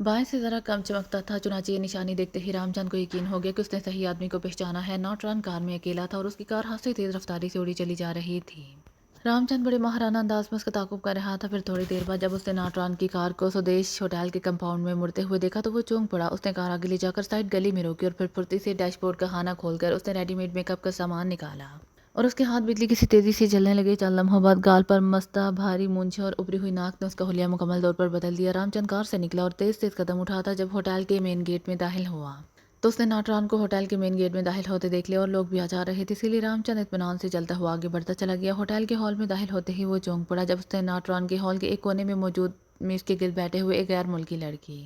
بائیں سے ذرا کم چمکتا تھا، چنانچہ یہ نشانی دیکھتے ہی رام چند کو یقین ہو گیا کہ اس نے صحیح آدمی کو پہچانا ہے۔ نوٹران کار میں اکیلا تھا اور اس کی کار ہاتھ سے تیز رفتاری سے اڑی چلی جا رہی تھی۔ رام چند بڑے ماہرانہ انداز میں اس کا تعاقب کر رہا تھا۔ پھر تھوڑی دیر بعد جب اس نے ناٹران کی کار کو سودیش ہوٹل کے کمپاؤنڈ میں مڑتے ہوئے دیکھا تو وہ چونک پڑا۔ اس نے کار آگے لے جا کر سائڈ گلی میں روکی اور پھر پھرتی سے ڈیش بورڈ کا خانہ کھول کر اس نے ریڈی میڈ میک اپ کا سامان نکالا اور اس کے ہاتھ بجلی کی سی تیزی سے چلنے لگے۔ چند لمحوں بعد گال پر مستہ بھاری مونچھیں اور ابری ہوئی ناک نے اس کا حلیہ مکمل طور پر بدل دیا۔ رام چند کار سے نکلا اور تیز تیز قدم اٹھاتا جب ہوٹل کے مین گیٹ میں داخل ہوا تو اس نے ناٹران کو ہوٹل کے مین گیٹ میں داخل ہوتے دیکھ لیا اور لوگ بھی آ جا رہے تھے، اسی لیے رام چند اطمینان سے چلتا ہوا آگے بڑھتا چلا گیا۔ ہوٹل کے ہال میں داخل ہوتے ہی وہ چونک پڑا جب اس نے ناٹران کے ہال کے ایک کونے میں موجود میز کے گرد بیٹھے ہوئے ایک غیر ملکی لڑکی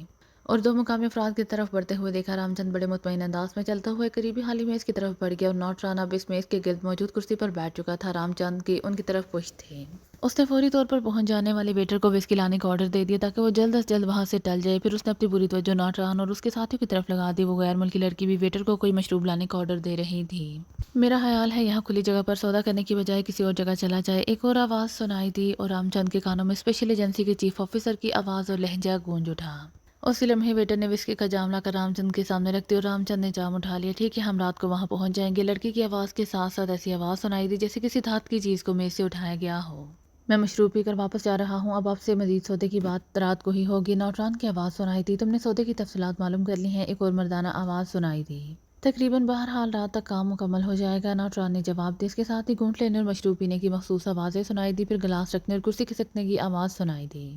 اور دو مقامی افراد کی طرف بڑھتے ہوئے دیکھا۔ رام چند بڑے مطمئن انداز میں چلتا ہوا ایک قریبی خالی میز کی طرف بڑھ گیا اور ناٹران اب اس میز کے گرد موجود کرسی پر بیٹھ چکا تھا۔ رام چند کی ان کی طرف پشت تھی۔ اس نے فوری طور پر پہنچ جانے والے ویٹر کو وسکی لانے کا آرڈر دے دیا تاکہ وہ جلد از جلد وہاں سے ٹل جائے۔ پھر اس نے اپنی پوری توجہ ناٹران اور اس کے ساتھیوں کی طرف لگا دی۔ وہ غیر ملکی لڑکی بھی ویٹر کو کوئی مشروب لانے کا آرڈر دے رہی تھی۔ میرا خیال ہے یہاں کھلی جگہ پر سودا کرنے کی بجائے کسی اور جگہ چلا جائے، ایک اور آواز سنائی دی اور رام چند کے کانوں میں اسپیشل ایجنسی کے چیف آفیسر کی آواز اور لہجہ گونج اٹھا۔ اسی لمحے ویٹر نے وسکی کا جام لا کر رام چند کے سامنے رکھ دیا اور رام چند نے جام اٹھا لیا۔ ٹھیک ہے، ہم رات کو وہاں پہنچ جائیں گے۔ لڑکی کی آواز کے ساتھ ساتھ ایسی آواز سنائی دی جیسے کسی دھات کی چیز کو میز سے اٹھایا گیا ہو۔ میں مشروب پی کر واپس جا رہا ہوں، اب آپ سے مزید سودے کی بات رات کو ہی ہوگی۔ نوٹران کی آواز سنائی دی۔ تم نے سودے کی تفصیلات معلوم کر لی ہیں؟ ایک اور مردانہ آواز سنائی دی۔ تقریباً بہرحال رات تک کام مکمل ہو جائے گا، نوٹران نے جواب دیا۔ اس کے ساتھ ہی گھونٹ لینے اور مشروب پینے کی مخصوص آوازیں سنائی دی، پھر گلاس رکھنے اور کرسی کھسکنے کی آواز سنائی دی۔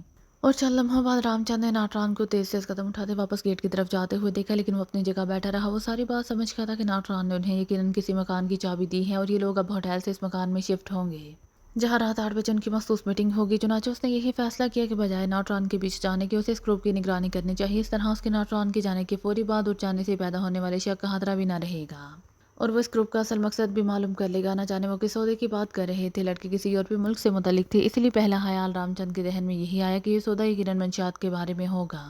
اور چند لمحوں بعد رام چند نے ناٹران کو تیز تیز قدم اٹھاتے واپس گیٹ کی طرف جاتے ہوئے دیکھا، لیکن وہ اپنی جگہ بیٹھا رہا۔ وہ ساری بات سمجھ گیا تھا کہ ناٹران نے انہیں یقیناً کسی مکان کی چابی دی ہے اور یہ لوگ اب ہوٹل سے اس مکان میں شفٹ ہوں گے جہاں رات 8 بجے ان کی مخصوص میٹنگ ہوگی۔ چنانچہ اس نے یہی فیصلہ کیا کہ بجائے ناٹران کے پیچھے جانے کے اسے اس گروپ کی نگرانی کرنی چاہیے۔ اس طرح اس کے ناٹران کے جانے کے فوری بعد اٹھ جانے سے پیدا ہونے والے شک کا خطرہ بھی نہ رہے گا اور وہ اس گروپ کا اصل مقصد بھی معلوم کر لے گا۔ نہ جانے وہ کس سودے کی بات کر رہے تھے۔ لڑکی کسی یورپی ملک سے متعلق تھی، اس لیے پہلا خیال رام چند کے ذہن میں یہی آیا کہ یہ سودا یقیناً منشیات کے بارے میں ہوگا۔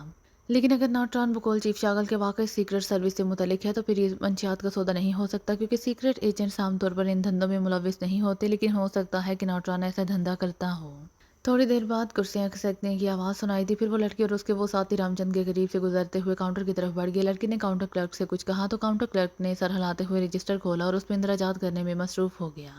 لیکن اگر ناٹران بقول چیف شاغل کے واقعی سیکرٹ سروس سے متعلق ہے تو پھر یہ منشیات کا سودا نہیں ہو سکتا، کیونکہ سیکرٹ ایجنٹس عام طور پر ان دھندوں میں ملوث نہیں ہوتے، لیکن ہو سکتا ہے کہ ناٹران ایسا دھندا کرتا ہو۔ تھوڑی دیر بعد کرسیاں کھسکنے کی آواز سنائی دی، پھر وہ لڑکی اور اس کے وہ ساتھی رام چند کے قریب سے گزرتے ہوئے کاؤنٹر کی طرف بڑھ گئے۔ لڑکی نے کاؤنٹر کلرک سے کچھ کہا تو کاؤنٹر کلرک نے سر ہلاتے ہوئے رجسٹر کھولا اور اس میں اندراجات کرنے میں مصروف ہو گیا۔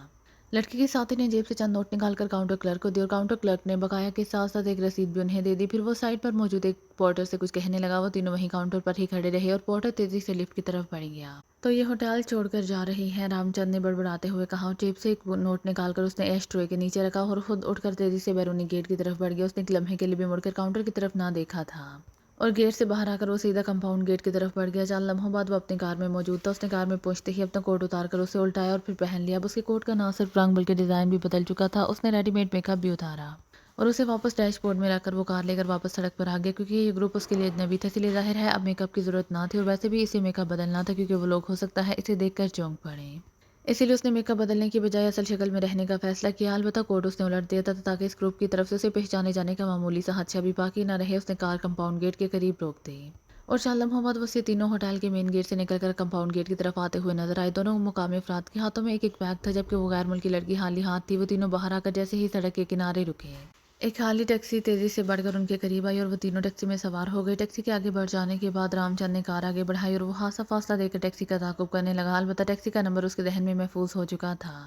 لڑکی کے ساتھی نے جیب سے چند نوٹ نکال کر کاؤنٹر کلرک کو دی اور کاؤنٹر کلرک نے بقایا کے ساتھ ساتھ ایک رسید بھی انہیں دے دی۔ پھر وہ سائڈ پر موجود ایک پورٹر سے کچھ کہنے لگا۔ وہ تینوں وہیں کاؤنٹر پر ہی کھڑے رہے اور پورٹر تیزی سے لفٹ کی طرف بڑھ گیا۔ تو یہ ہوٹل چھوڑ کر جا رہی ہیں؟ رام چند نے بڑبڑاتے ہوئے کہا اور جیب سے ایک نوٹ نکال کر اس نے ایش ٹرے کے نیچے رکھا اور خود اٹھ کر تیزی سے بیرونی گیٹ کی طرف بڑھ گیا۔ اس نے ایک لمحے کے لیے بھی مڑ کر کاؤنٹر کی طرف نہ دیکھا تھا اور گیٹ سے باہر آ کر وہ سیدھا کمپاؤنڈ گیٹ کی طرف بڑھ گیا۔ چند لمحوں بعد وہ اپنی کار میں موجود تھا۔ اس نے کار میں پہنچتے ہی اپنا کوٹ اتار کر اسے الٹایا اور پھر پہن لیا۔ اب اس کے کوٹ کا نہ صرف رنگ بلکہ ڈیزائن بھی بدل چکا تھا۔ اس نے ریڈی میڈ میک اپ بھی اتارا اور اسے واپس ڈیش بورڈ میں رکھ کر وہ کار لے کر واپس سڑک پر آ گیا۔ کیونکہ یہ گروپ اس کے لیے اجنبی تھا، اس لیے ظاہر ہے اب میک اپ کی ضرورت نہ تھی اور ویسے بھی اسے میک اپ بدلنا تھا کیونکہ وہ لوگ ہو سکتا ہے اسے دیکھ کر چونک پڑیں۔ اسی لیے اس نے میک اپ بدلنے کی بجائے اصل شکل میں رہنے کا فیصلہ کیا۔ البتہ کوٹ اس نے الٹ دیا تھا تاکہ اس گروپ کی طرف سے اسے پہچانے جانے کا معمولی سا خدشہ بھی باقی نہ رہے۔ اس نے کار کمپاؤنڈ گیٹ کے قریب روک دی اور چند لمحوں بعد وہ یہ تینوں ہوٹل کے مین گیٹ سے نکل کر کمپاؤنڈ گیٹ کی طرف آتے ہوئے نظر آئے۔ دونوں مقامی افراد کے ہاتھوں میں ایک ایک بیگ تھا جبکہ وہ غیر ملکی لڑکی خالی ہاتھ تھی۔ وہ تینوں باہر آ کر جیسے ہی سڑک کے کنارے رکے، ایک خالی ٹیکسی تیزی سے بڑھ کر ان کے قریب آئی اور وہ تینوں ٹیکسی میں سوار ہو گئے۔ ٹیکسی کے آگے بڑھ جانے کے بعد رام چند نے کار آگے بڑھائی اور وہ خاصا فاصلہ دے کر ٹیکسی کا تعاقب کرنے لگا۔ البتہ ٹیکسی کا نمبر اس کے ذہن میں محفوظ ہو چکا تھا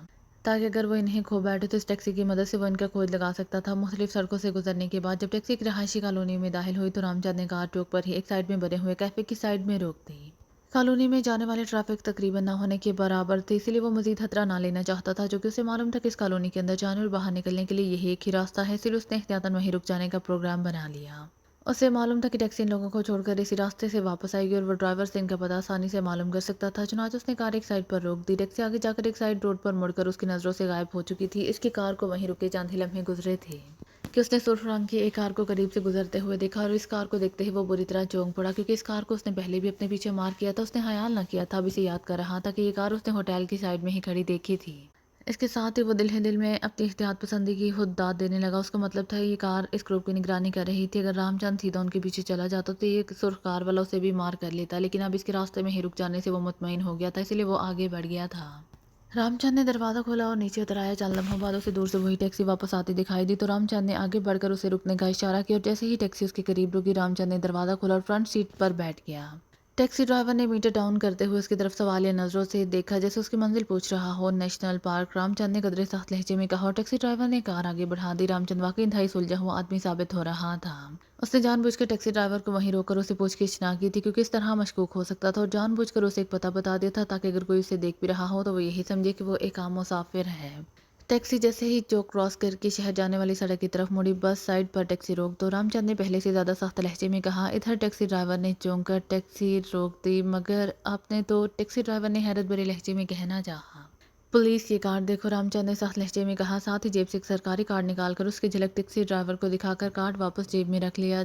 تاکہ اگر وہ انہیں کھو بیٹھے تو اس ٹیکسی کی مدد سے وہ ان کا کھوج لگا سکتا تھا۔ مختلف سڑکوں سے گزرنے کے بعد جب ٹیکسی ایک رہائشی کالونی میں داخل ہوئی تو رام چند نے کار چوک پر ہی ایک سائڈ میں بنے ہوئے کیفے کی سائڈ میں روک دی۔ کالونی میں جانے والے ٹریفک تقریباً نہ ہونے کے برابر تھے، اسی لیے وہ مزید خطرہ نہ لینا چاہتا تھا، جو کہ اسے معلوم تھا کہ اس کالونی کے اندر جانے اور باہر نکلنے کے لیے یہی ایک ہی راستہ ہے، اسی لیے اس نے احتیاطاً وہیں رک جانے کا پروگرام بنا لیا۔ اسے معلوم تھا کہ ٹیکسی ان لوگوں کو چھوڑ کر اسی راستے سے واپس آئے گی اور وہ ڈرائیور سے ان کا پتہ آسانی سے معلوم کر سکتا تھا۔ چنانچہ اس نے کار ایک سائڈ پر روک دی۔ ٹیکسی آگے جا کر ایک سائڈ روڈ پر مڑ کر اس کی نظروں سے غائب ہو چکی تھی۔ اس کی کار کو وہیں رکے چند ہی لمحے گزرے تھے کہ اس نے سرخ رنگ کی ایک کار کو قریب سے گزرتے ہوئے دیکھا اور اس کار کو دیکھتے ہی وہ بری طرح چونک پڑا، کیونکہ اس کار کو اس نے پہلے بھی اپنے پیچھے مار کیا تھا۔ اس نے خیال نہ کیا تھا، اب اسے یاد کر رہا تھا کہ یہ کار اس نے ہوٹل کی سائڈ میں ہی کھڑی دیکھی تھی۔ اس کے ساتھ ہی وہ دل ہی دل میں اپنی احتیاط پسندی کی خود داد دینے لگا۔ اس کا مطلب تھا یہ کار اس گروپ کی نگرانی کر رہی تھی۔ اگر رام چند سیدھا ان کے پیچھے چلا جاتا تو یہ سرخ کار والا اسے بھی مار کر لیتا، لیکن اب اس کے راستے میں ہی رک جانے سے وہ مطمئن ہو گیا تھا، اسی لیے وہ آگے بڑھ گیا تھا۔ رام چند نے دروازہ کھولا اور نیچے اتر آیا۔ چند لمحوں بعد اسے دور سے وہی ٹیکسی واپس آتی دکھائی دی تو رام چند نے آگے بڑھ کر اسے رکنے کا اشارہ کیا اور جیسے ہی ٹیکسی اس کے قریب رکی، رام چند نے دروازہ کھولا اور فرنٹ سیٹ پر بیٹھ گیا۔ ٹیکسی ڈرائیور نے میٹر ڈاؤن کرتے ہوئے اس کی طرف سوالیہ نظروں سے دیکھا، جیسے اس کی منزل پوچھ رہا ہو۔ نیشنل پارک، رام چند نے قدرے سخت لہجے میں کہا اور ٹیکسی ڈرائیور نے کار آگے بڑھا دی۔ رام چند واقعی انتہائی سلجھا ہوا آدمی ثابت ہو رہا تھا۔ اس نے جان بوجھ کر ٹیکسی ڈرائیور کو وہیں روک کر اسے پوچھ گچھ نہ کی تھی، کیونکہ اس طرح مشکوک ہو سکتا تھا، اور جان بوجھ کر اسے ایک پتہ بتا دیا تھا تاکہ اگر کوئی اسے دیکھ بھی رہا ہو تو وہ یہی سمجھے کہ وہ ایک عام مسافر ہے۔ ٹیکسی جیسے ہی چوک کراس کر کے شہر جانے والی سڑک کی طرف مڑی، بس سائیڈ پر ٹیکسی روک دو، رام چند نے پہلے سے زیادہ سخت لہجے میں کہا۔ ادھر ٹیکسی ڈرائیور نے چونک کر ٹیکسی روک دی۔ مگر آپ نے تو، ٹیکسی ڈرائیور نے حیرت بھرے لہجے میں کہنا چاہا۔ پولیس، یہ کارڈ دیکھو، رام چند نے سخت لہجے میں کہا، ساتھ ہی جیب سے ایک سرکاری کارڈ نکال کر اس کی جھلک ٹیکسی ڈرائیور کو دکھا کر کارڈ واپس جیب میں رکھ لیا۔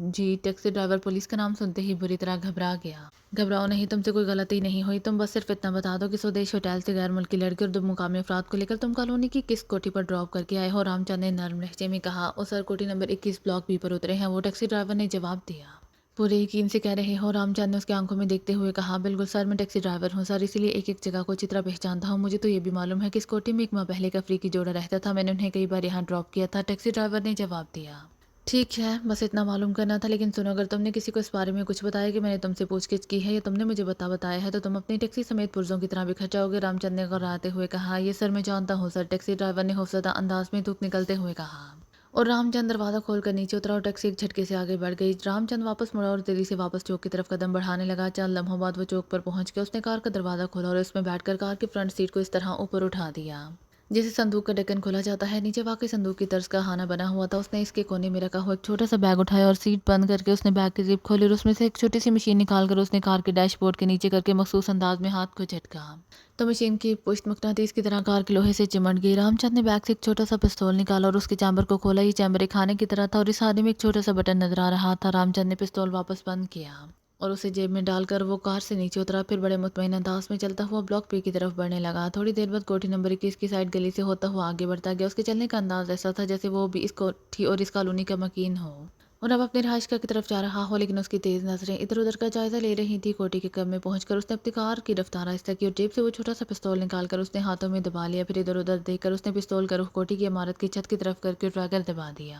جی ٹیکسی ڈرائیور پولیس کا نام سنتے ہی بری طرح گھبرا گیا۔ گھبراؤ نہیں، تم سے کوئی غلطی نہیں ہوئی، تم بس صرف اتنا بتا دو کہ سودیش ہوٹل سے غیر ملکی لڑکی اور دو مقامی افراد کو لے کر تم کالونی کی کس کوٹھی پر ڈراپ کر کے آئے ہو؟ رام چند نے نرم لہجے میں کہا۔ او سر، کوٹھی نمبر 21 بلاک بی پر اترے ہیں وہ، ٹیکسی ڈرائیور نے جواب دیا۔ پورے یقین سے کہہ رہے ہو؟ رام چند نے اس کی آنکھوں میں دیکھتے ہوئے کہا۔ بالکل سر، میں ٹیکسی ڈرائیور ہوں سر، اسی لیے ایک ایک جگہ کو اچھی طرح پہچانتا ہوں۔ مجھے تو یہ بھی معلوم ہے کہ اس کوٹھی میں ایک ماہ پہلے ایک افریقی جوڑا رہتا تھا، میں نے انہیں کئی بار یہاں ڈراپ کیا تھا، ٹیکسی ڈرائیور نے جواب دیا۔ ٹھیک ہے، بس اتنا معلوم کرنا تھا، لیکن سنو، اگر تم نے کسی کو اس بارے میں کچھ بتایا کہ میں نے تم سے پوچھ گچھ کی ہے یا تم نے مجھے بتایا ہے تو تم اپنی ٹیکسی سمیت پرزوں کی طرح بکھر جاؤ گے، رام چند نے غراتے ہوئے کہا۔ یہ سر میں جانتا ہوں سر، ٹیکسی ڈرائیور نے خوفزدہ انداز میں تھوک نکلتے ہوئے کہا۔ اور رام چند دروازہ کھول کر نیچے اترا اور ٹیکسی ایک جھٹکے سے آگے بڑھ گئی۔ رام چند واپس مڑا اور تیزی سے واپس چوک کی طرف قدم بڑھانے لگا۔ چند لمحوں بعد وہ چوک پر پہنچ گیا۔ اس نے کار کا دروازہ کھولا اور اس میں بیٹھ کر کار کی فرنٹ سیٹ کو اس طرح اوپر اٹھا دیا جیسے صندوق کا ڈھکن کھولا جاتا ہے۔ نیچے واقعی صندوق کی طرز کا خانہ بنا ہوا تھا۔ اس نے اس کے کونے میں رکھا ہوا ایک چھوٹا سا بیگ اٹھایا اور سیٹ بند کر کے اس نے بیگ کی زپ کھولی اور اس میں سے ایک چھوٹی سی مشین نکال کر اس نے کار کے ڈیش بورڈ کے نیچے کر کے مخصوص انداز میں ہاتھ کو جھٹکا تو مشین کی پشت مقناطیس کی طرح کار کے لوہے سے چمٹ گئی۔ رام چند نے بیگ سے ایک چھوٹا سا پستول نکالا اور اس کے چیمبر کو کھولا۔ یہ چیمبر ایک خانے کی طرح تھا اور اس خانے میں ایک چھوٹا سا بٹن نظر آ رہا تھا۔ رام چند نے پستول واپس بند کیا اور اسے جیب میں ڈال کر وہ کار سے نیچے اترا، پھر بڑے مطمئن انداز میں چلتا ہوا بلاک پی کی طرف بڑھنے لگا۔ تھوڑی دیر بعد کوٹھی نمبر 21 کی سائڈ گلی سے ہوتا ہوا آگے بڑھتا گیا۔ اس کے چلنے کا انداز ایسا تھا جیسے وہ بھی اس کوٹھی اور اس کالونی کا مکین ہو اور اب اپنی رہائش گاہ کی طرف جا رہا ہو، لیکن اس کی تیز نظریں ادھر ادھر کا جائزہ لے رہی تھی۔ کوٹھی کے قریب میں پہنچ کر اس نے اپنی کار کی رفتار آہستہ کی اور جیب سے وہ چھوٹا سا پستول نکال کر اس نے ہاتھوں میں دبا لیا، پھر ادھر ادھر دیکھ کر اس نے پستول کا رخ کوٹھی کی عمارت کی چھت کی طرف کر کے ٹریگر دبا دیا۔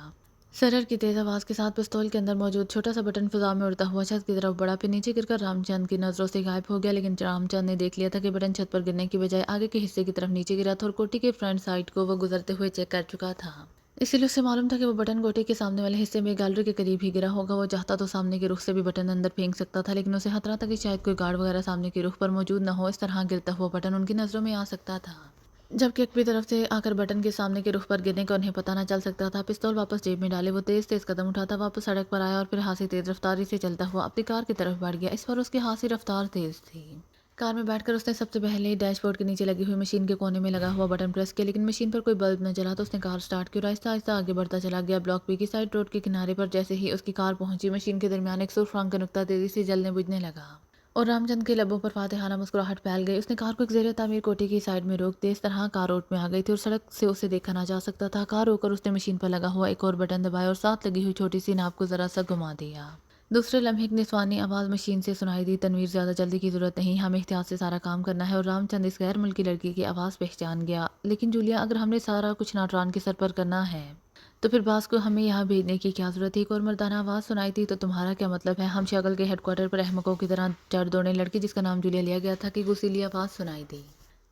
سرر کی تیز آواز کے ساتھ پستول کے اندر موجود چھوٹا سا بٹن فضا میں اڑتا ہوا چھت کی طرف بڑھا، پھر نیچے گر کر رام چند کی نظروں سے غائب ہو گیا، لیکن رام چند نے دیکھ لیا تھا کہ بٹن چھت پر گرنے کی بجائے آگے کے حصے کی طرف نیچے گرا تھا اور کوٹھی کے فرنٹ سائڈ کو وہ گزرتے ہوئے چیک کر چکا تھا۔ اسی لیے اسے معلوم تھا کہ وہ بٹن کوٹھی کے سامنے والے حصے میں گیلری کے قریب ہی گرا ہوگا۔ وہ چاہتا تو سامنے کے رخ سے بھی بٹن اندر پھینک سکتا تھا، لیکن اسے خطرہ تھا کہ شاید کوئی گارڈ وغیرہ سامنے کے رخ پر موجود نہ ہو، اس طرح گرتا ہوا بٹن ان کی نظروں میں آ سکتا تھا، جبکہ ایک طرف سے آ کر بٹن کے سامنے کے رخ پر گرنے کا انہیں پتہ نہ چل سکتا تھا۔ پستول واپس جیب میں ڈالے وہ تیز تیز قدم اٹھاتا واپس سڑک پر آیا اور پھر ہاتھ سے تیز رفتاری سے چلتا ہوا اپنی کار کی طرف بڑھ گیا۔ اس پر اس کی ہاتھ سے رفتار تیز تھی۔ کار میں بیٹھ کر اس نے سب سے پہلے ڈیش بورڈ کے نیچے لگی ہوئی مشین کے کونے میں لگا ہوا بٹن پریس کیا، لیکن مشین پر کوئی بلب نہ جلا تو اس نے کار سٹارٹ کی اور آہستہ آہستہ آگے بڑھتا چلا گیا۔ بلاک بی کی سائڈ روڈ کے کنارے پر جیسے ہی اس کی کار پہنچی، مشین کے درمیان ایک سرخ رنگ کا نقطہ تیزی سے جلنے بجھنے لگا اور رام چند کے لبوں پر فاتحانہ مسکراہٹ پھیل گئی۔ اس نے کار کو ایک زیر تعمیر کوٹھی کی سائڈ میں روک دیا، اس طرح کار روڈ میں آ گئی تھی اور سڑک سے اسے دیکھا نہ جا سکتا تھا۔ کار روک کر اس نے مشین پر لگا ہوا ایک اور بٹن دبایا اور ساتھ لگی ہوئی چھوٹی سی ناپ کو ذرا سا گھما دیا۔ دوسرے لمحے ایک نسوانی آواز مشین سے سنائی دی، تنویر زیادہ جلدی کی ضرورت نہیں، ہمیں احتیاط سے سارا کام کرنا ہے، اور رام چند اس غیر ملکی لڑکی کی آواز پہچان گیا۔ لیکن جولیا، اگر ہم نے سارا کچھ ناٹران کے سر پر کرنا ہے تو پھر باس کو ہمیں یہاں بھیجنے کی کیا ضرورت ہے؟ ایک اور مردانہ آواز سنائی دی، تو تمہارا کیا مطلب ہے؟ ہم شاگل کے ہیڈ کوارٹر پر احمقوں کی طرح چڑھ دوڑنے لڑکی جس کا نام جولیا لیا گیا تھا کی غصیلی آواز سنائی دی۔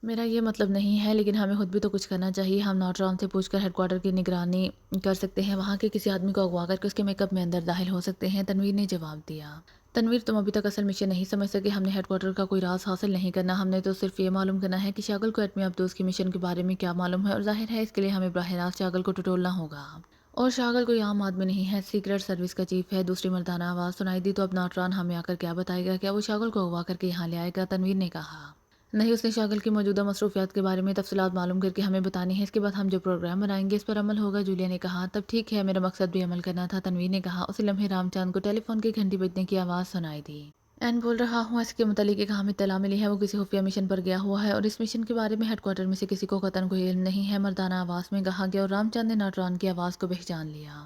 میرا یہ مطلب نہیں ہے، لیکن ہمیں خود بھی تو کچھ کرنا چاہیے۔ ہم ناٹران سے پوچھ کر ہیڈ کوارٹر کی نگرانی کر سکتے ہیں، وہاں کے کسی آدمی کو اغوا کر کے اس کے میک اپ میں اندر داخل ہو سکتے ہیں، تنویر نے جواب دیا۔ تنویر، تم ابھی تک اصل مشن نہیں سمجھ سکے، ہم نے ہیڈ کوارٹر کا کوئی راز حاصل نہیں کرنا، ہم نے تو صرف یہ معلوم کرنا ہے کہ شاگل کو ایٹمی آبدوز کی مشن کے بارے میں کیا معلوم ہے، اور ظاہر ہے اس کے لیے ہمیں براہ راست شاگل کو ٹٹولنا ہوگا، اور شاگل کوئی عام آدمی نہیں ہے، سیکرٹ سروس کا چیف ہے۔ دوسری مردانہ آواز سنائی دی، تو اب ناٹران ہمیں آ کر کیا بتائے گا؟ کیا وہ شاگل کو اغوا کر کے یہاں لے آئے گا؟ تنویر نے کہا۔ نہیں، اس نے شاگل کی موجودہ مصروفیات کے بارے میں تفصیلات معلوم کر کے ہمیں بتانی ہے، اس کے بعد ہم جو پروگرام بنائیں گے اس پر عمل ہوگا، جولیا نے کہا۔ تب ٹھیک ہے، میرا مقصد بھی عمل کرنا تھا، تنویر نے کہا۔ اسی لمحے رام چند کو ٹیلی فون کی گھنٹی بجنے کی آواز سنائی دی۔ این بول رہا ہوں، اس کے متعلق ایک اہم اطلاع ملی ہے، وہ کسی خفیہ مشن پر گیا ہوا ہے اور اس مشن کے بارے میں ہیڈ کوارٹر میں سے کسی کو قطعاً کوئی علم نہیں ہے، مردانہ آواز میں کہا گیا، اور رام چند نے ناٹران کی آواز کو پہچان لیا۔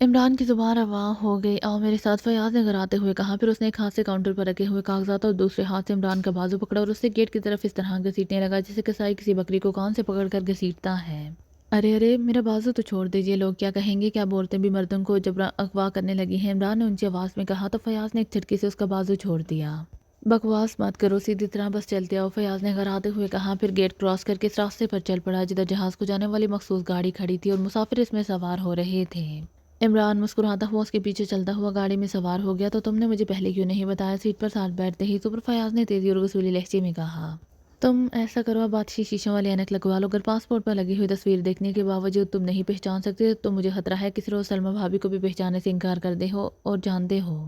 عمران کی زبان رواں ہو گئی۔ آؤ میرے ساتھ، فیاض نے غراتے ہوئے کہا، پھر اس نے ایک ہاتھ سے کاؤنٹر پر رکھے ہوئے کاغذات اور دوسرے ہاتھ سے عمران کا بازو پکڑا اور اسے گیٹ کی طرف اس طرح گھسیٹنے لگا جیسے کسائی کسی بکری کو کان سے پکڑ کر گھسیٹتا ہے۔ ارے ارے، میرا بازو تو چھوڑ دیجیے، لوگ کیا کہیں گے کہ آپ عورتیں بھی مردوں کو جبرا اغوا کرنے لگی ہیں، عمران نے اونچی آواز میں کہا تو فیاض نے ایک جھٹکے سے اس کا بازو چھوڑ دیا۔ بکواس مت کرو، سیدھی طرح بس چلتے آؤ، فیاض نے غراتے ہوئے کہا، پھر گیٹ کراس کر کے اس راستے پر چل پڑا جدھر جہاز کو جانے والی مخصوص گاڑی کھڑی تھی اور مسافر اس میں سوار ہو رہے تھے۔ عمران مسکراتا ہوا اس کے پیچھے چلتا ہوا گاڑی میں سوار ہو گیا۔ تو تم نے مجھے پہلے کیوں نہیں بتایا؟ سیٹ پر ساتھ بیٹھتے ہی سپر فیاض نے تیزی اور غصولی لہجے میں کہا۔ تم ایسا کرو، اب بادشی شیشوں والی اینک لگوا لو، اگر پاسپورٹ پر لگی ہوئی تصویر دیکھنے کے باوجود تم نہیں پہچان سکتے تو مجھے خطرہ ہے کسی روز سلمیٰ بھابی کو بھی پہچانے سے انکار کر دے ہو، اور جانتے ہو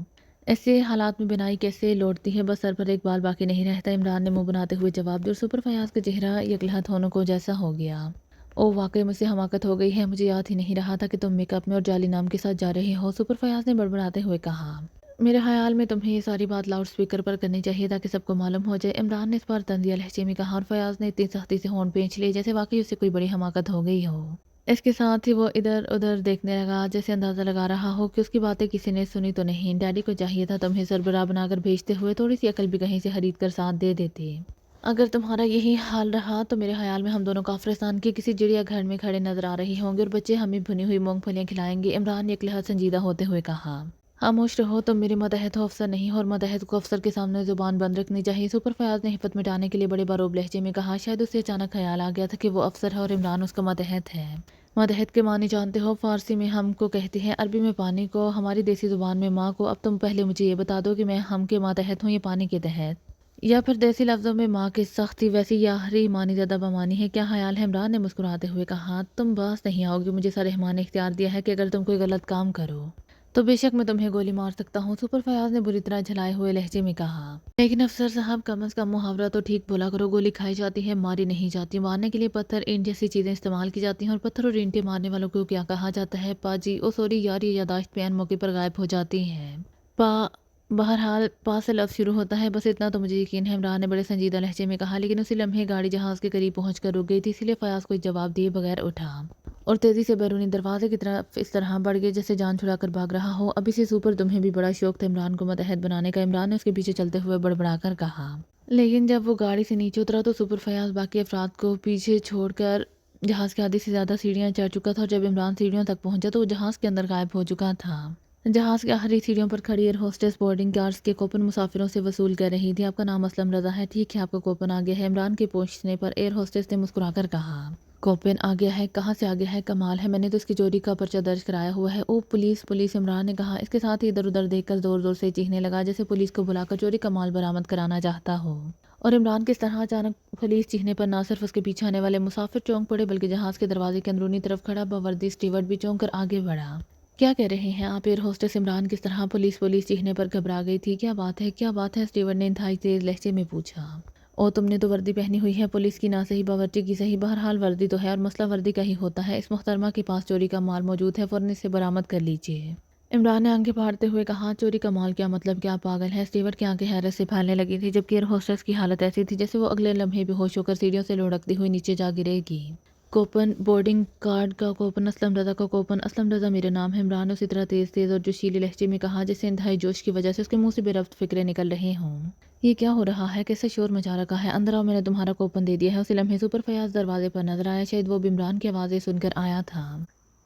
ایسے حالات میں بنائی کیسے لوٹتی ہے، بس سر پر ایک بال باقی نہیں رہتا۔ عمران نے منہ بناتے ہوئے جواب دیا اور سپر فیاض کا چہرہ یکلہت ہونے کو جیسا ہو گیا۔ او واقعی مجھ سے حماقت ہو گئی ہے، مجھے یاد ہی نہیں رہا تھا کہ تم میک اپ میں اور جعلی نام کے ساتھ جا رہے ہو، سپر فیاض نے بڑبڑاتے ہوئے کہا۔ میرے خیال میں تمہیں یہ ساری بات لاؤڈ سپیکر پر کرنی چاہیے تاکہ سب کو معلوم ہو جائے، عمران نے اس بار طنزیہ لہجے میں کہا اور فیاض نے اتنی سختی سے ہونٹ پینچ لیے جیسے واقعی اسے کوئی بڑی حماقت ہو گئی ہو۔ اس کے ساتھ ہی وہ ادھر ادھر دیکھنے لگا جیسے اندازہ لگا رہا ہو کہ اس کی باتیں کسی نے سنی تو نہیں۔ ڈیڈی کو چاہیے تھا تمہیں سربراہ بنا کر بھیجتے ہوئے تھوڑی سی عقل بھی کہیں سے خرید کر ساتھ دے دیتے۔ اگر تمہارا یہی حال رہا تو میرے خیال میں ہم دونوں کافرستان کے کسی چڑیا گھر میں کھڑے نظر آ رہے ہوں گے اور بچے ہمیں بھنی ہوئی مونگ پھلیاں کھلائیں گے، عمران نے یکلہت سنجیدہ ہوتے ہوئے کہا۔ خاموش رہو، تم میرے ماتحت ہو، افسر نہیں ہو، اور ماتحت کو افسر کے سامنے زبان بند رکھنی چاہیے، سپر فیاض نے حفت مٹانے کے لیے بڑے باروب لہجے میں کہا۔ شاید اسے اچانک خیال آ گیا تھا کہ وہ افسر ہے اور عمران اس کا ماتحت ہے۔ ماتحت کے معنی جانتے ہو؟ فارسی میں ہم کو کہتے ہیں، عربی میں پانی کو، ہماری دیسی زبان میں ماں کو۔ اب تم پہلے مجھے یہ بتا دو کہ میں ہم کے ماتحت ہوں یا پانی کے تحت، یا پھر دیسی لفظوں میں ماں کی سختی ویسی یاہری مانی زیادہ بمانی ہے، کیا خیال ہے؟ عمران نے مسکراتے ہوئے کہا۔ تم باز نہیں آؤ گی، مجھے سررحمان نے اختیار دیا ہے کہ اگر تم کوئی غلط کام کرو تو بے شک میں تمہیں گولی مار سکتا ہوں، سپر فیاض نے بری طرح جھلائے ہوئے لہجے میں کہا۔ لیکن افسر صاحب، کم از کم محاورہ تو ٹھیک بولا کرو، گولی کھائی جاتی ہے، ماری نہیں جاتی، مارنے کے لیے پتھر اینٹ جیسی چیزیں استعمال کی جاتی ہیں، اور پتھر اور اینٹیں مارنے والوں کو کیا کہا جاتا ہے؟ پا جی، او سوری یار، یہ یادداشت پہ عین موقع پر غائب ہو جاتی ہے۔ پا بہرحال پا سے لفظ شروع ہوتا ہے، بس اتنا تو مجھے یقین ہے، عمران نے بڑے سنجیدہ لہجے میں کہا، لیکن اسی لمحے گاڑی جہاز کے قریب پہنچ کر رک گئی تھی، اسی لیے فیاض کوئی جواب دیے بغیر اٹھا اور تیزی سے بیرونی دروازے کی طرف اس طرح بڑھ گئے جیسے جان چھڑا کر بھاگ رہا ہو۔ ابھی سے سپر تمہیں بھی بڑا شوق تھا عمران کو ماتحت بنانے کا، عمران نے اس کے پیچھے چلتے ہوئے بڑبڑا کر کہا۔ لیکن جب وہ گاڑی سے نیچے اترا تو سپر فیاض باقی افراد کو پیچھے چھوڑ کر جہاز کے آدھی سے زیادہ سیڑھیاں چڑھ چکا تھا، اور جب عمران سیڑھیوں تک پہنچا تو وہ جہاز کے اندر غائب ہو چکا تھا۔ جہاز کے آخری سیڑھیوں پر کھڑی ایئر ہوسٹس بورڈنگ کارڈز کے کوپن مسافروں سے وصول کر رہی تھی۔ آپ کا نام اسلم رضا ہے، ٹھیک ہے، آپ کا کوپن آ گیا ہے، عمران کے پوچھنے پر ایئر ہوسٹس نے مسکرا کر کہا۔ کوپن آ گیا ہے؟ کہاں سے آ گیا ہے؟ کمال ہے، میں نے تو اس کی چوری کا پرچہ درج کرایا ہوا ہے۔ او پولیس پولیس، عمران نے کہا، اس کے ساتھ ہی ادھر ادھر دیکھ کر زور زور سے چیخنے لگا جیسے پولیس کو بلا کر چوری کا مال برآمد کرانا چاہتا ہو۔ اور عمران کس طرح اچانک پولیس چیخنے پر نہ صرف اس کے پیچھے آنے والے مسافر چونک پڑے بلکہ جہاز کے دروازے کے اندرونی طرف کھڑا باوردی اسٹیورڈ بھی چونک کر آگے بڑھا۔ کیا کہہ رہے ہیں آپ؟ ایئر ہوسٹس عمران کس طرح پولیس پولیس چیخنے پر گھبرا گئی تھی۔ کیا بات ہے، کیا بات ہے؟ اسٹیورڈ نے انتہائی تیز لہجے میں پوچھا۔ او تم نے تو وردی پہنی ہوئی ہے، پولیس کی نہ صحیح باورچی کی صحیح، بہرحال وردی تو ہے اور مسئلہ وردی کا ہی ہوتا ہے، اس محترمہ کے پاس چوری کا مال موجود ہے، فوراً اسے برآمد کر لیجیے۔ عمران نے آنکھیں پھاڑتے ہوئے کہا، چوری کا مال کیا مطلب، کیا پاگل ہے؟ اسٹیورڈ کی آنکھیں حیرت سے پھیلنے لگی تھی جبکہ ایئر ہوسٹس کی حالت ایسی تھی جیسے وہ اگلے لمحے بے ہوش ہو کر سیڑھیوں سے لڑھکتی ہوئی نیچے جا گرے گی۔ کوپن، بورڈنگ کارڈ کا کوپن، اسلم رضا کا کوپن، اسلم رضا میرا نام ہے، عمران نے اسی طرح تیز تیز اور جوشیلے لہجے میں کہا جیسے انتہائی جوش کی وجہ سے اس کے منہ سے بے ربط فکریں نکل رہی ہوں۔ یہ کیا ہو رہا ہے؟ کیسے شور مچا رکھا ہے؟ اندر آؤ، میں نے تمہارا کوپن دے دیا ہے۔ اسی لمحے سپر فیاض دروازے پر نظر آیا، شاید وہ بھی عمران کی آوازیں سن کر آیا تھا۔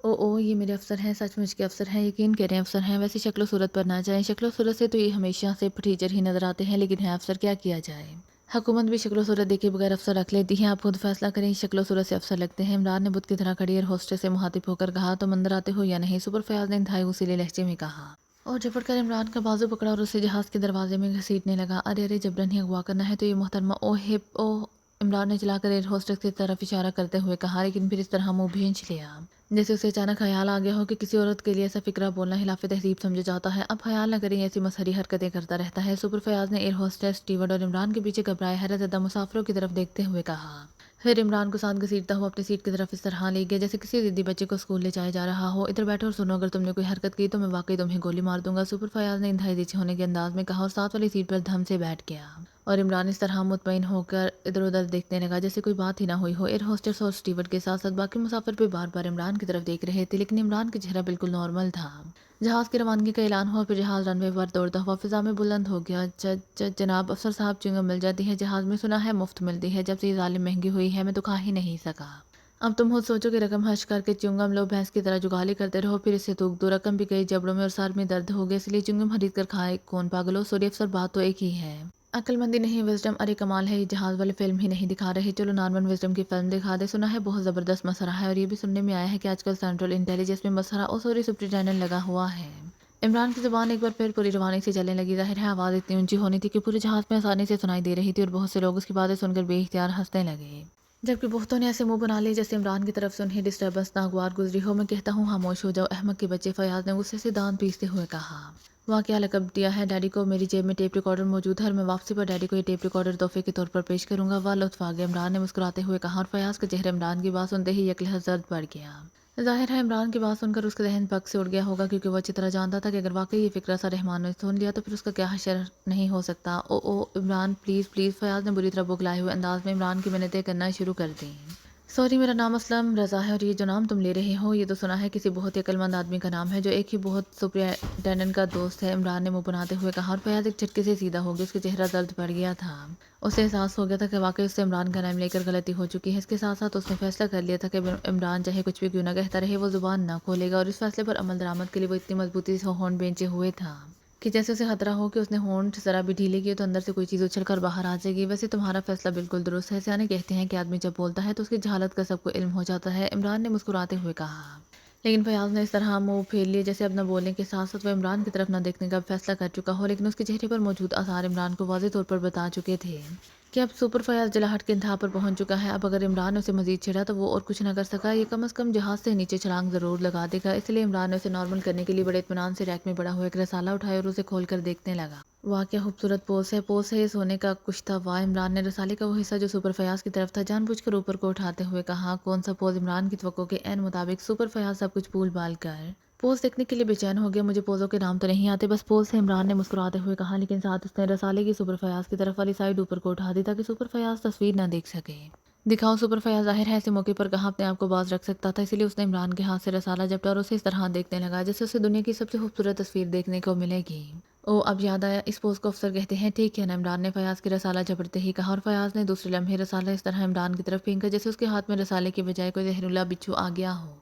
او یہ میرے افسر ہیں، سچ مچ کے افسر ہیں، یقین کریں افسر ہیں، ویسے شکل و صورت پر نہ جائیں، شکل و صورت سے تو یہ ہمیشہ سے ٹیچر ہی نظر آتے ہیں لیکن ہے افسر، کیا کیا جائے؟ حکومت بھی شکل و صورت دیکھے بغیر افسر رکھ لیتی ہے، آپ خود فیصلہ کریں، شکل و صورت سے افسر لگتے ہیں، عمران نے بت کی طرح کھڑی ایئر ہوسٹس سے مخاطب ہو کر کہا، تم اندر آتے ہو یا نہیں؟ سپر فیاض نے انتہائی غصیلے لہجے میں کہا اور جھپٹ کر عمران کا بازو پکڑا اور اسے جہاز کے دروازے میں گھسیٹنے لگا۔ ارے ارے، جبرن ہی اغوا کرنا ہے تو یہ محترمہ، او ہپ او، عمران نے چلا کر ایئر ہوسٹس کی طرف اشارہ کرتے ہوئے کہا، لیکن پھر اس طرح منہ بھینچ لیا جیسے اسے اچانک خیال آ گیا ہو کہ کسی عورت کے لیے ایسا فقرہ بولنا خلاف تہذیب سمجھا جاتا ہے۔ اب خیال نہ کریں، ایسی مسخری حرکتیں کرتا رہتا ہے، سپر فیاض نے ایئر ہوسٹس، اسٹیورڈ اور عمران کے پیچھے گھبرائے حیرت زدہ مسافروں کی طرف دیکھتے ہوئے کہا۔ پھر عمران کو ساتھ گھسیٹتا ہوا اپنی سیٹ کی طرف اس طرح لے گیا جیسے کسی ضدی بچے کو اسکول لے جایا جا رہا ہو۔ ادھر بیٹھو اور سنو، اگر تم نے کوئی حرکت کی تو میں واقعی تمہیں گولی مار دوں گا، سپر فیاض نے انتہائی نیچے ہونے کے انداز میں کہا اور ساتھ والی سیٹ پر دھم سے بیٹھ گیا۔ اور عمران اس طرح مطمئن ہو کر ادھر ادھر دیکھنے لگا جیسے کوئی بات ہی نہ ہوئی ہو۔ ایئر ہوسٹس اور اسٹیورڈ کے ساتھ ساتھ باقی مسافر بھی بار بار عمران کی طرف دیکھ رہے تھے، لیکن عمران کا چہرہ بالکل نارمل تھا۔ جہاز کی روانگی کا اعلان ہوا، پھر جہاز رن وے پر دوڑتا ہوا فضا میں بلند ہو گیا۔ جناب افسر صاحب، چنگم مل جاتی ہے جہاز میں، سنا ہے مفت ملتی ہے، جب سے یہ ظالم مہنگی ہوئی ہے میں تو کھا ہی نہیں سکا۔ اب تم خود سوچو کہ رقم خرچ کر کے چنگم لو، بھینس کی طرح جگالی کرتے رہو، پھر اسے تھوک دو، رقم بھی گئی جبڑوں میں اور سر میں درد ہو گیا، اس لیے چنگم خرید کر کھائے کون پاگلو؟ سوری افسر، بات تو ایک ہی ہے۔ عقل مندی نہیں وزڈم، ارے کمال ہے، یہ جہاز والے فلم ہی نہیں دکھا رہے، چلو نارمن وزڈم کی فلم دکھا دے۔ سنا ہے بہت زبردست مسئلہ ہے، اور یہ بھی سننے میں آیا ہے کہ آج کل سینٹرل انٹیلیجنس میں مسئلہ سپرنٹینڈنٹ لگا ہوا ہے۔ عمران کی زبان ایک بار پھر پوری روانی سے چلنے لگی، ظاہر ہے آواز اتنی اونچی ہونی تھی کہ پورے جہاز میں آسانی سے سنائی دے رہی تھی، اور بہت سے لوگ اس کی باتیں سن کر بے اختیار ہنسنے لگے، جبکہ بہتوں نے ایسے منہ بنا لیے جیسے عمران کی طرف سے انہیں ڈسٹربنس ناگوار گزری ہو۔ میں کہتا ہوں خاموش ہو جاؤ احمق کے بچے، فیاض نے غصے سے دانت پیستے ہوئے کہا۔ وہاں کیا لقب دیا ہے ڈیڈی کو؟ میری جیب میں ٹیپ ریکارڈر موجود ہے اور میں واپسی پر ڈیڈی کو یہ ٹیپ ریکارڈر تحفے کے طور پر پیش کروں گا۔ واہ لطف آ گیا، عمران نے مسکراتے ہوئے کہا، اور فیاض کا چہرہ عمران کی بات سنتے ہی یک لحظ زرد پڑ گیا۔ ظاہر ہے عمران کی بات سن کر اس کا ذہن پک سے اڑ گیا ہوگا، کیونکہ وہ اچھی طرح جانتا تھا کہ اگر واقعی یہ فکرہ سا رحمان نے سن لیا تو پھر اس کا کیا حشر نہیں ہو سکتا۔ او عمران پلیز پلیز، فیاض نے بری طرح بغلائے ہوئے انداز میں عمران کی منتیں کرنا شروع کر دیں۔ سوری، میرا نام اسلم رضا ہے، اور یہ جو نام تم لے رہے ہو یہ تو سنا ہے کسی بہت ہی عقل مند آدمی کا نام ہے جو ایک ہی بہت سپرنٹینڈنٹ کا دوست ہے، عمران نے منہ بناتے ہوئے کہا، اور فیاض ایک جھٹکے سے سیدھا ہو گیا، اس کا چہرہ زرد پڑ گیا تھا۔ اسے احساس ہو گیا تھا کہ واقعی اس سے عمران کا نام لے کر غلطی ہو چکی ہے۔ اس کے ساتھ ساتھ اس نے فیصلہ کر لیا تھا کہ عمران چاہے کچھ بھی کیوں نہ کہتا رہے وہ زبان نہ کھولے گا، اور اس فیصلے پر عمل درآمد کے لیے وہ اتنی مضبوطی سے ہونٹ بھینچے ہوئے تھا کہ جیسے اسے خطرہ ہو کہ اس نے ہونٹ ذرا بھی ڈھیلے کیے تو اندر سے کوئی چیز اچھل کر باہر آ جائے گی۔ ویسے تمہارا فیصلہ بالکل درست ہے، سیانے کہتے ہیں کہ آدمی جب بولتا ہے تو اس کی جہالت کا سب کو علم ہو جاتا ہے، عمران نے مسکراتے ہوئے کہا۔ لیکن فیاض نے اس طرح منہ پھیر لیا جیسے اب نہ بولنے کے ساتھ ساتھ وہ عمران کی طرف نہ دیکھنے کا فیصلہ کر چکا ہو، لیکن اس کے چہرے پر موجود آثار عمران کو واضح طور پر بتا چکے تھے کہ اب سپر فیاض جلاہٹ کے انتہا پر پہنچ چکا ہے۔ اب اگر عمران نے اسے مزید چھیڑا تو وہ اور کچھ نہ کر سکا، یہ کم از کم جہاز سے نیچے چھلانگ ضرور لگا دے گا۔ اس لیے عمران نے اسے نارمل کرنے کے لیے بڑے اطمینان سے ریک میں پڑا ہوا ایک رسالہ اٹھایا اور اسے کھول کر دیکھنے لگا۔ واہ کیا خوبصورت پوز ہے یہ سونے کا کچھ تھا۔ واہ، عمران نے رسالے کا وہ حصہ جو سپر فیاض کی طرف تھا جان بوجھ کر اوپر کو اٹھاتے ہوئے کہا۔ کون سا پوز؟ عمران کی توقع کے عین مطابق سپر فیاض سب کچھ بھول بھال کر پوز دیکھنے کے لیے بے چین ہو گیا۔ مجھے پوزوں کے نام تو نہیں آتے، بس پوز ہے، عمران نے مسکراتے ہوئے کہا، لیکن ساتھ اس نے رسالے کی سپر فیاض کی طرف والی سائڈ اوپر کو اٹھا دی تاکہ سپر فیاض تصویر نہ دیکھ سکے۔ دکھاؤ سپر فیاض ظاہر ہے ایسے موقع پر کہاں اپنے آپ کو باز رکھ سکتا تھا، اسی لیے اس نے عمران کے ہاتھ سے رسالہ جپٹا اور اسے اس طرح دیکھنے لگا جیسے اسے دنیا کی سب سے خوبصورت تصویر دیکھنے کو ملے گی۔ او اب یاد آیا، اس پوز کو افسر کہتے ہیں، ٹھیک ہے نا؟ عمران نے فیاض کی رسالہ جپٹتے ہی کہا، اور فیاض نے دوسرے لمحے رسالہ اس طرح عمران کی طرف پھینکا جیسے اس کے ہاتھ میں رسالے کی بجائے کوئی زہریلا بچھو آ گیا ہو۔